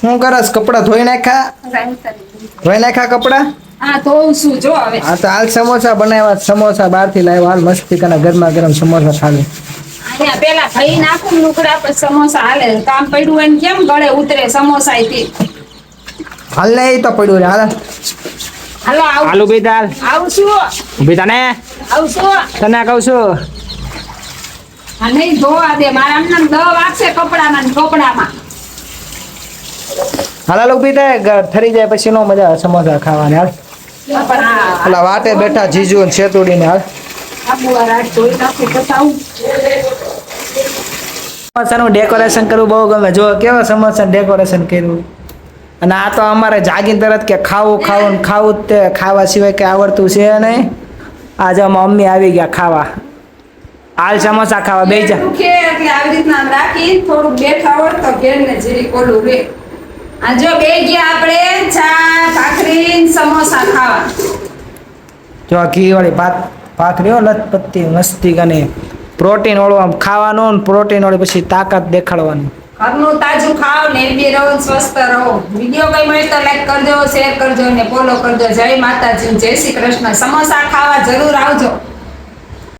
શું કરસ? કપડા ધોઈ નાખ્યા? ધોઈ નાખ્યા કપડા? હા તો શું જો હવે. હા તો હાલ સમોસા બનાવ્યા. સમોસા બહારથી લાવ્યા. હાલ મસ્તી કના ગરમા ગરમ સમોસા ખાવી. અહીંયા પેલા ખાઈ નાખું લુકડા પર સમોસા હાલે. કામ પડ્યું હોય ને કેમ ગળે ઉતરે સમોસા થી. હાલ ને એ તો પડ્યું રે હાલ. હાલો આલુ બી દાલ આવું છું. ઊભી તને આવું છું. તને કહું છું. આ નહીં ધોવા દે મારા આમને દ વાગશે કપડામાં ને કપડામાં. હાલ ઊભી થાય ઠરી જાય પછી નો મજા આવે સમોસા ખાવાની. હાલ પણ આ પેલા વાટે બેઠા જીજુ ને શેતુડી ને હાલ આબુ રાત ધોઈ નાખી બતાવું. સમોસાનું ડેકોરેશન કરવું બહુ ગમે. જો કેવા સમોસા ડેકોરેશન કર્યું. અને આ તો અમારે જાગીને તરત કે ખાવું ખાવું ને ખાવું જ તે ખાવા સિવાય કઈ આવડતું છે નહીં. આજે મમ્મી આવી ગયા ખાવા. હાલ સમોસા ખાવા બે જા. દુખે એટલે આવી રીતના રાખી થોડુંક બેઠા હોય તો ઘેર ને જીરી કોલું રે. આ જો બે ગયા આપણે ચા ભાખરી સમોસા ખાવા. જો આ ઘી વાળી ભાખરી હો લથપત્તી મસ્તી ગને પ્રોટીન વાળું આમ ખાવાનું ને પ્રોટીન વાળી પછી તાકાત દેખાડવાની. ઘરનું તાજું ખાઓ નિર્ભય રહો સ્વસ્થ રહો. વિડીયો કઈ મળે તો લાઈક કરજો શેર કરજો ને ફોલો કરજો. જય માતાજી જય શ્રી કૃષ્ણ. સમોસા ખાવા જરૂર આવજો.